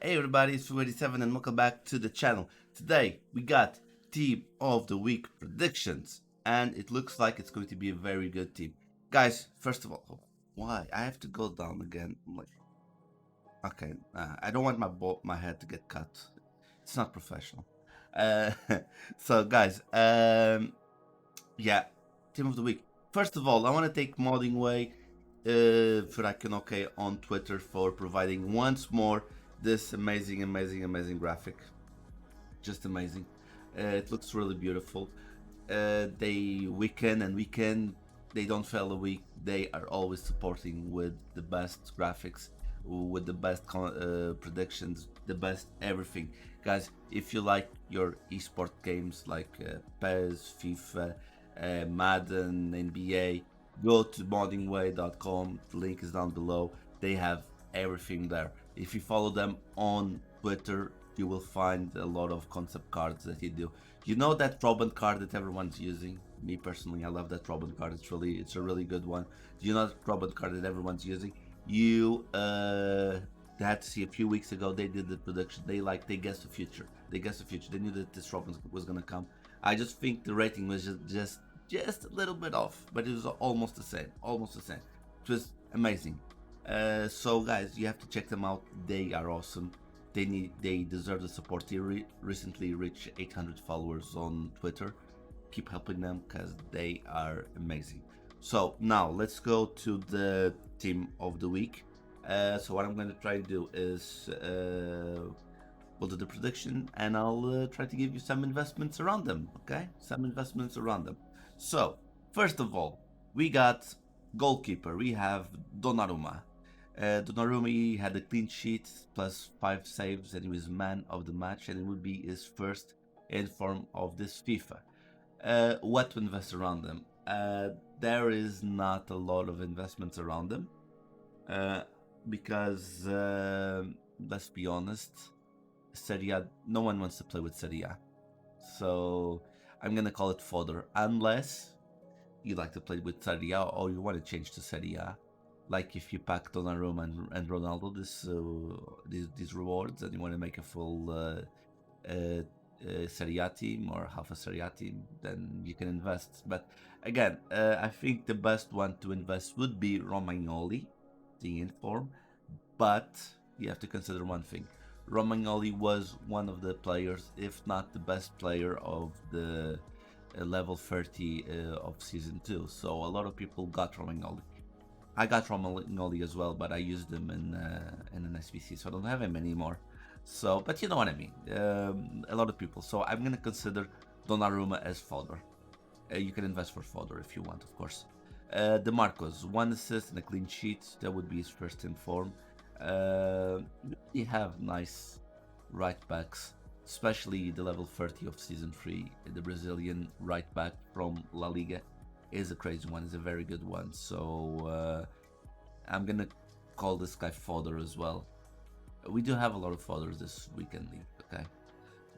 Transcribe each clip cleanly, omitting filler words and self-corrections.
Hey everybody, it's 287 and welcome back to the channel. Today we got Team of the Week predictions and it looks like it's going to be a very good team. Guys, first of all, why? I have to go down again. I'm like, okay, I don't want my head to get cut. It's not professional. Uh, so guys, yeah, Team of the Week. First of all, I want to take Modding Way on Twitter for providing once more this amazing graphic. Just amazing. It looks really beautiful. They they don't fail a week. They are always supporting with the best graphics, with the best predictions, the best everything. Guys, if you like your esport games like PES, FIFA, Madden, NBA, go to moddingway.com. The link is down below. They have everything there. If you follow them on Twitter, you will find a lot of concept cards that you do. You know that Robin card that everyone's using? Me personally, I love that Robin card. It's a really good one. Do you know that Robin card that everyone's using? You had to see a few weeks ago they did the prediction. They guessed the future. They guessed the future. They knew that this Robin was gonna come. I just think the rating was just a little bit off, but it was almost the same. Almost the same. It was amazing. So guys, you have to check them out. They are awesome. They deserve the support. They recently reached 800 followers on Twitter. Keep helping them because they are amazing. So now let's go to the team of the week. So what I'm going to try to do is we'll do the prediction and I'll try to give you some investments around them. Okay, some investments around them. So first of all, we got goalkeeper. We have Donnarumma. Donnarumma had a clean sheet plus 5 saves and he was man of the match, and it would be his first in form of this FIFA. What to invest around them? There is not a lot of investments around them because let's be honest, Serie A, no one wants to play with Serie A. So I'm gonna call it fodder unless you like to play with Serie A or you want to change to Serie A. Like if you pack Donnarumma and Ronaldo these rewards and you want to make a full Serie A team or half a Serie A team, then you can invest. But again, I think the best one to invest would be Romagnoli, the inform. But you have to consider one thing. Romagnoli was one of the players, if not the best player of the level 30 of season 2. So a lot of people got Romagnoli. I got Romagnoli as well, but I used him in an SBC, so I don't have him anymore. So, but you know what I mean. A lot of people. So I'm gonna consider Donnarumma as fodder. You can invest for fodder if you want, of course. DeMarcos, 1 assist and a clean sheet. That would be his first in form. We have nice right backs, especially the level 30 of season 3. The Brazilian right back from La Liga is a crazy one, is a very good one. So I'm gonna call this guy fodder as well. We do have a lot of fodders this weekend league. Okay,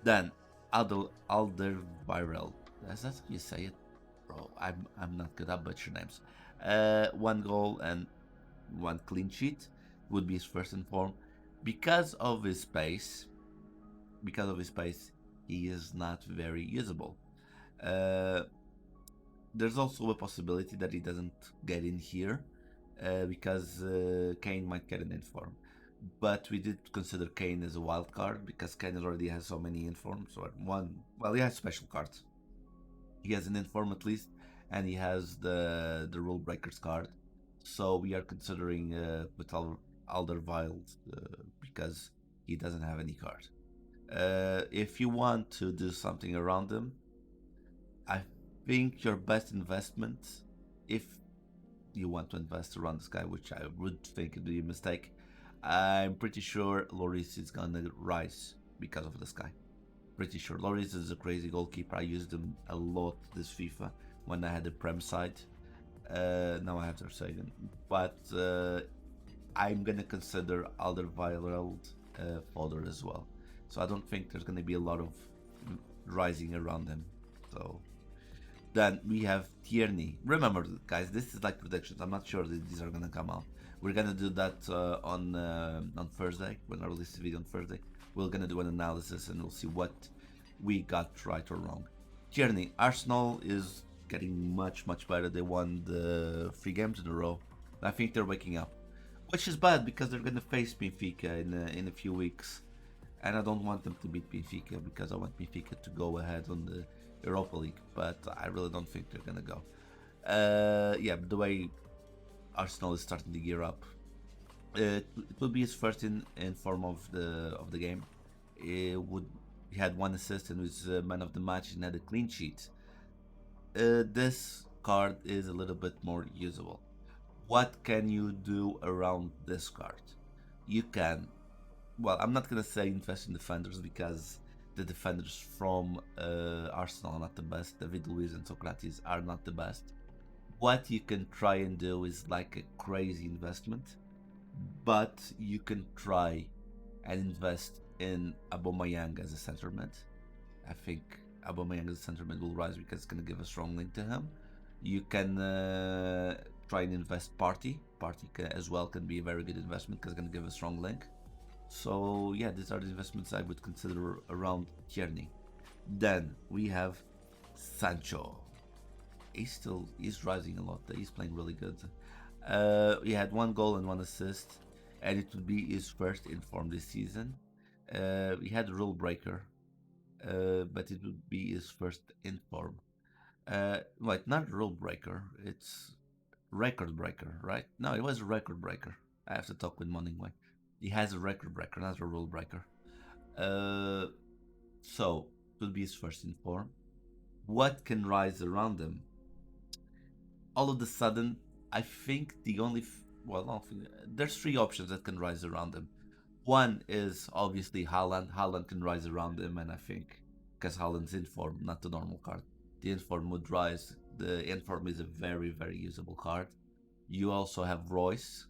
then Alderweireld. Is that how you say it, bro? I'm not good at butcher names. 1 goal and 1 clean sheet would be his first in form. Because of his pace, he is not very usable. There's also a possibility that he doesn't get in here because Kane might get an inform. But we did consider Kane as a wild card because Kane already has so many informs. Or he has special cards. He has an inform at least, and he has the rule breakers card. So we are considering with Alderweireld because he doesn't have any card. If you want to do something around him, I think your best investment, if you want to invest around this guy, which I would think would be a mistake, I'm pretty sure Lloris is gonna rise because of this guy. Pretty sure. Lloris is a crazy goalkeeper. I used him a lot this FIFA when I had the Prem side. Now I have their second. But I'm gonna consider Alderweireld fodder as well. So I don't think there's gonna be a lot of rising around him. So then we have Tierney. Remember, guys, this is like predictions. I'm not sure that these are gonna come out. We're gonna do that on Thursday when I release the video on Thursday. We're gonna do an analysis and we'll see what we got right or wrong. Tierney, Arsenal is getting much better. They won the 3 games in a row. I think they're waking up, which is bad because they're gonna face Benfica in a few weeks, and I don't want them to beat Benfica because I want Benfica to go ahead on the Europa League, but I really don't think they're gonna go. Yeah, but the way Arsenal is starting to gear up, it will be his first in form of the game. He had 1 assist and was man of the match and had a clean sheet. This card is a little bit more usable. What can you do around this card? You can, well, I'm not gonna say invest in defenders because the defenders from Arsenal are not the best. David Luiz and Socrates are not the best. What you can try and do is like a crazy investment, but you can try and invest in Aubameyang as a center mid. I think Aubameyang as a center mid will rise because it's going to give a strong link to him. You can try and invest Party. Party as well can be a very good investment because it's going to give a strong link. So yeah, these are the investments I would consider around Tierney. Then we have Sancho. He's rising a lot. He's playing really good. He had 1 goal and 1 assist, and it would be his first in form this season. He had a rule breaker, but it would be his first in form. Wait, not rule breaker. It's record breaker, right? No, it was a record breaker. I have to talk with Morningway. He has a record breaker, not a rule breaker. So it will be his first in form. What can rise around him? All of a sudden, I think the only there's 3 options that can rise around him. One is obviously Haaland. Haaland can rise around him, and I think because Haaland's in form, not the normal card, the inform would rise. The inform is a very usable card. You also have Royce,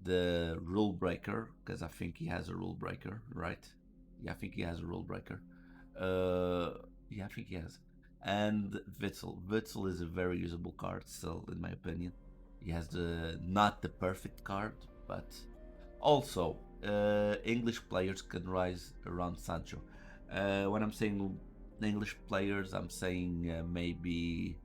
the rule breaker, because I think he has a rule breaker, right? Yeah, I think he has a rule breaker. Yeah, I think he has. And Witsel. Witsel is a very usable card still, in my opinion. He has not the perfect card, but also English players can rise around Sancho. When I'm saying English players, I'm saying maybe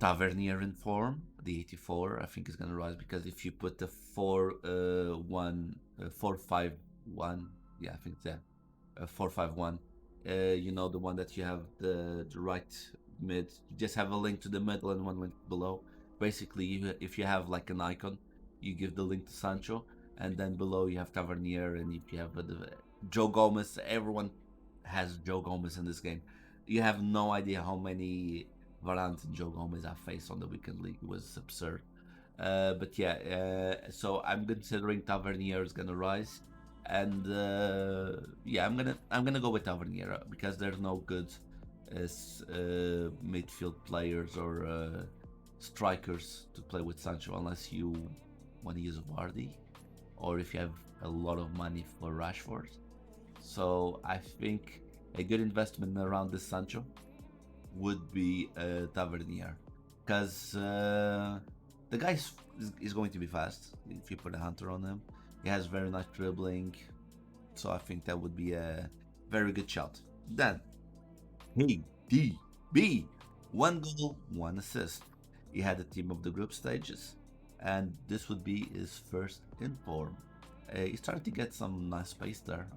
Tavernier in form, the 84. I think is gonna rise because if you put the 4-5-1, yeah, I think that 4-5-1. You know, the one that you have the right mid, you just have a link to the middle and one link below. Basically, if you have like an icon, you give the link to Sancho, and then below you have Tavernier, and if you have Joe Gomez, everyone has Joe Gomez in this game. You have no idea how many Varane and Joe Gomez I faced on the weekend league. It was absurd. But yeah, so I'm considering Tavernier is gonna rise, and yeah, I'm gonna go with Tavernier because there's no good midfield players or strikers to play with Sancho unless you want to use Vardy, or if you have a lot of money for Rashford. So I think a good investment around this Sancho would be Tavernier, because the guy is going to be fast if you put a hunter on him. He has very nice dribbling, so I think that would be a very good shout. Then HDB, 1 goal, 1 assist. He had a team of the group stages, and this would be his first in form. He's starting to get some nice space there.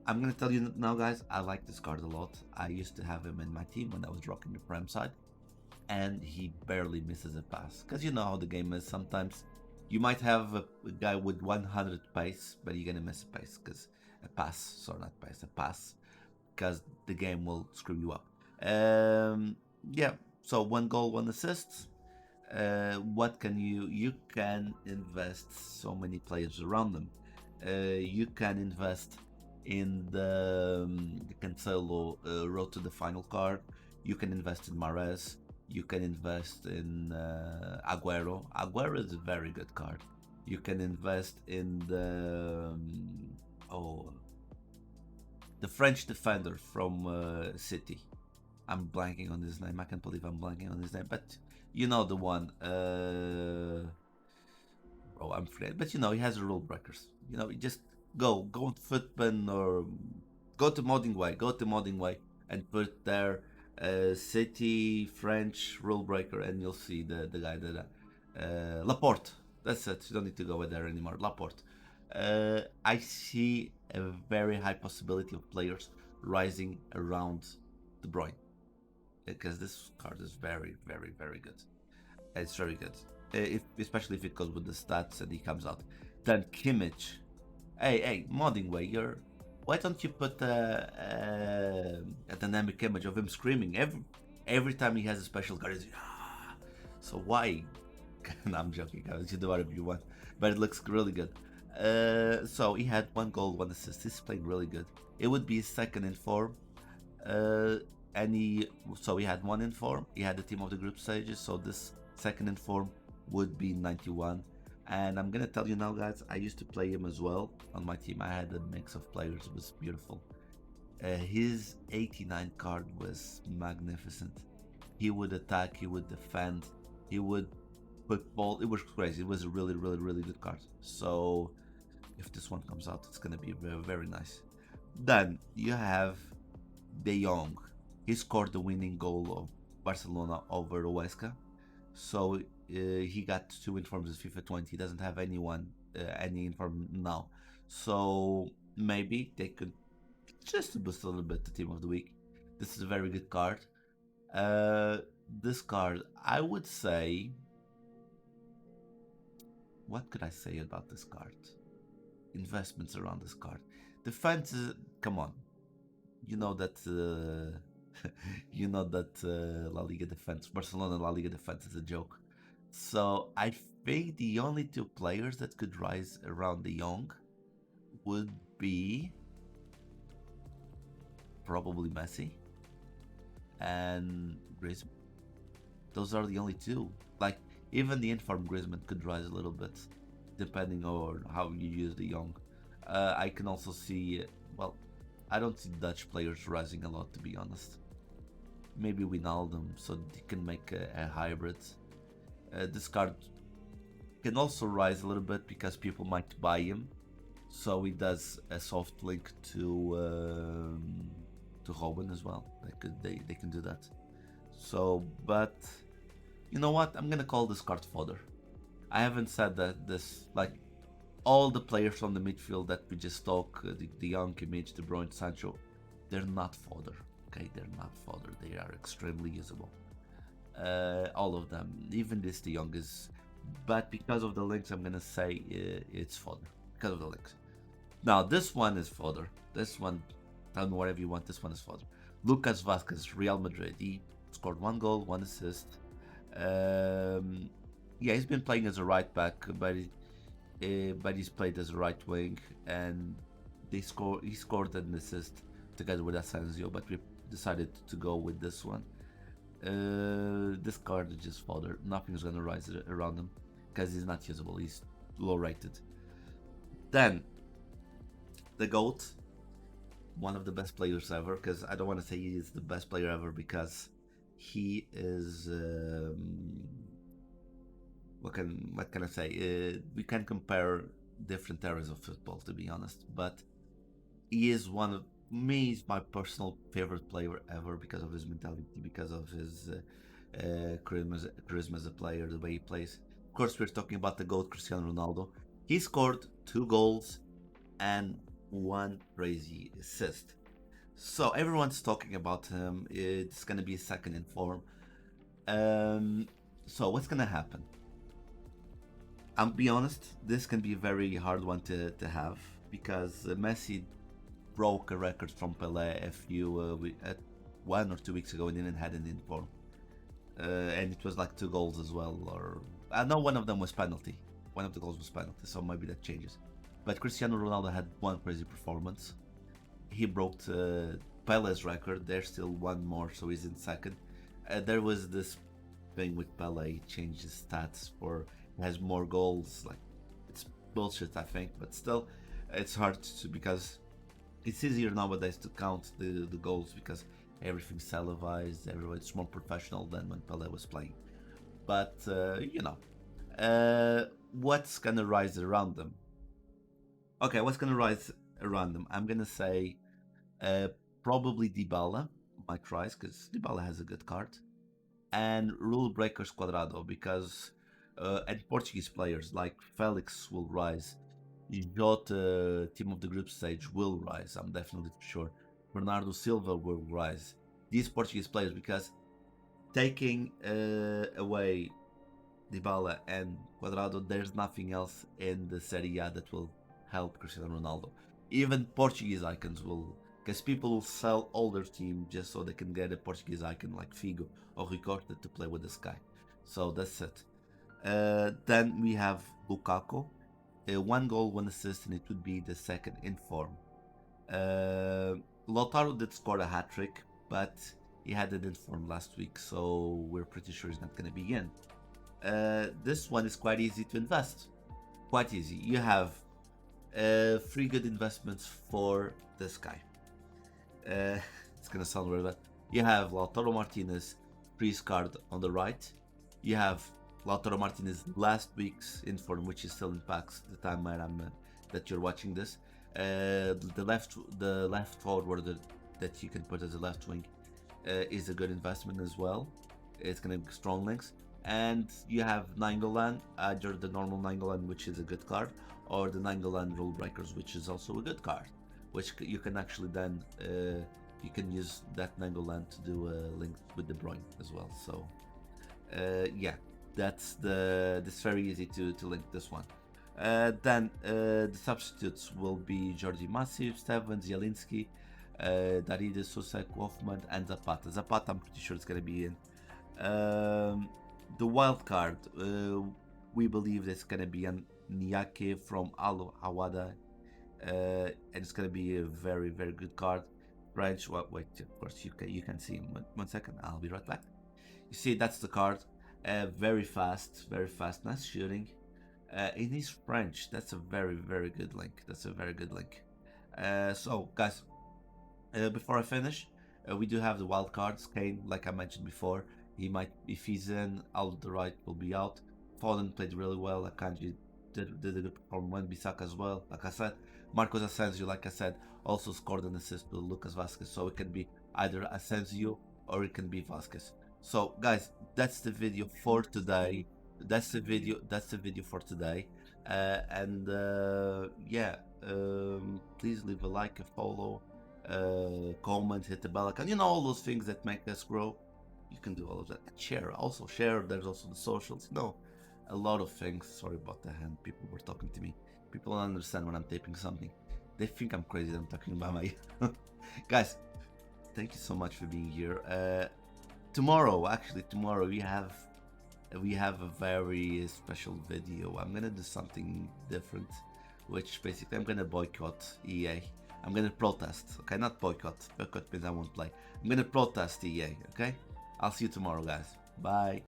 I'm gonna tell you now, guys, I like this card a lot. I used to have him in my team when I was rocking the Prem side, and he barely misses a pass. Because you know how the game is. Sometimes you might have a guy with 100 pace, but you're gonna miss a pace because a pass, because the game will screw you up. Yeah. So 1 goal, 1 assist. What can you can invest so many players around them. You can invest in the Cancelo road to the final card. You can invest in Mahrez. You can invest in Aguero. Aguero is a very good card. You can invest in the French defender from City. I'm blanking on his name. I can't believe I'm blanking on his name, but you know the one. bro, I'm afraid. But he has rule breakers. You just go to Footman or go to modding way, and put there City French rule breaker, and you'll see the guy that Laporte. That's it. You don't need to go there anymore. Laporte. I see a very high possibility of players rising around De Bruyne because this card is very, very, very good. It's very good, especially if it goes with the stats and he comes out. Then Kimmich, hey, modding way, why don't you put a dynamic image of him screaming every time he has a special card? So why? No, I'm joking, guys. You do whatever you want, but it looks really good. So he had 1 goal, 1 assist. He's playing really good. It would be his second in form. So he had 1 in form. He had the team of the group stages. So this second in form would be 91. And I'm gonna tell you now, guys, I used to play him as well on my team. I had a mix of players. It was beautiful. His 89 card was magnificent. He would attack, he would defend, he would put ball. It was crazy. It was a really, really, really good card. So if this one comes out, it's gonna be very, very nice. Then you have De Jong. He scored the winning goal of Barcelona over Huesca. So he got 2 informs in FIFA 20. He doesn't have any inform now. So maybe they could just boost a little bit the team of the week. This is a very good card. This card, I would say, what could I say about this card? Investments around this card. Defense, come on. You know that La Liga defense, Barcelona La Liga defense is a joke. So I think the only 2 players that could rise around De Jong would be probably Messi and Griezmann. Those are the only 2. Like even the informed Griezmann could rise a little bit, depending on how you use De Jong. I can also see, well, I don't see Dutch players rising a lot, to be honest. Maybe Ronaldo, so he can make a hybrid. This card can also rise a little bit because people might buy him, so he does a soft link to Robin as well. They can do that. So, but you know what? I'm gonna call this card fodder. I haven't said that this, like, all the players from the midfield that we just talk, the young Kimmich, De Bruyne, Sancho, they're not fodder. Okay, they're not fodder. They are extremely usable. All of them, even this De Jong is, but because of the links, I'm gonna say it's fodder because of the links. Now this one is fodder. This one, tell me whatever you want. This one is fodder. Lucas Vasquez, Real Madrid. He scored 1 goal, 1 assist. Yeah, he's been playing as a right back, but he's played as a right wing, and he scored an assist together with Sancho, but we decided to go with this one. This card is just fodder. Nothing's gonna rise around him because he's not usable. He's low rated. Then the GOAT, one of the best players ever, because I don't want to say he is the best player ever because he is what can I say? We can compare different eras of football, to be honest, but he is one of me. Is my personal favorite player ever because of his mentality, because of his charisma as a player, the way he plays. Of course, we're talking about the GOAT, Cristiano Ronaldo. He scored 2 goals and 1 crazy assist. So everyone's talking about him. It's gonna be second in form. So what's gonna happen? I'll be honest, this can be a very hard one to have because Messi broke a record from Pelé a few 1 or 2 weeks ago and didn't had an in form, and it was like 2 goals as well. Or I know one of them was penalty. One of the goals was penalty, so maybe that changes. But Cristiano Ronaldo had 1 crazy performance. He broke Pelé's record. There's still 1 more, so he's in second. There was this thing with Pelé. He changed his stats for has more goals. Like, it's bullshit, I think, but still, it's hard to because it's easier nowadays to count the goals because everything's televised. It's more professional than when Pelé was playing. But what's gonna rise around them? Okay, what's gonna rise around them? I'm gonna say uh, probably Dybala might rise because Dybala has a good card, and Rule Breakers Quadrado because and Portuguese players like Felix will rise. Jota, team of the group stage, will rise. I'm definitely sure. Bernardo Silva will rise. These Portuguese players, because taking away Dybala and Quadrado, there's nothing else in the Serie A that will help Cristiano Ronaldo. Even Portuguese icons will, because people will sell all their team just so they can get a Portuguese icon like Figo or Ricorda to play with this guy. So that's it. Then we have Lukaku. 1 goal, 1 assist, and it would be the second in form. Lautaro did score a hat trick, but he had it in form last week, so we're pretty sure he's not going to be in. This one is quite easy to invest. Quite easy. You have 3 good investments for this guy. It's gonna sound weird, but you have Lautaro Martinez, freeze card on the right. You have Lautaro Martinez last week's inform, which is still in packs the time that you're watching this. The left forward that you can put as a left wing is a good investment as well. It's gonna be strong links. And you have Nainggolan, either the normal Nainggolan, which is a good card, or the Nainggolan Rule Breakers, which is also a good card, which you can actually then you can use that Nainggolan to do a link with De Bruyne as well. So yeah, that's it's very easy to link this one. Then the substitutes will be Jordi Massiv, Steven, Zielinski, Darida, Susek, Wolfman, and Zapata. Zapata, I'm pretty sure it's gonna be in. The wild card, we believe it's gonna be an Niake from Al Hawada, and it's gonna be a very very good card. French, wait, of course you can see him. 1 second, I'll be right back. You see, that's the card. Very fast, nice shooting. It is French. That's a very very good link. That's a very good link. So guys, before I finish, we do have the wild cards. Kane, like I mentioned before. He might, if he's in, Alderweireld will be out. Foden played really well. Akanji did a good performance. Wan-Bissaka as well. Like I said, Marcos Asensio, like I said, also scored an assist to Lucas Vasquez. So it can be either Asensio or it can be Vasquez. So guys, that's the video for today. That's the video for today. Yeah, please leave a like, a follow, comment, hit the bell icon. You know, all those things that make us grow. You can do all of that. Share, also share. There's also the socials. You know, a lot of things. Sorry about the hand. People were talking to me. People don't understand when I'm taping something. They think I'm crazy that I'm talking about my guys. Thank you so much for being here. Tomorrow we have a very special video. I'm gonna do something different, which basically I'm gonna boycott EA. I'm gonna protest. Okay, not boycott. Boycott means I won't play. I'm gonna protest EA. Okay. I'll see you tomorrow, guys. Bye.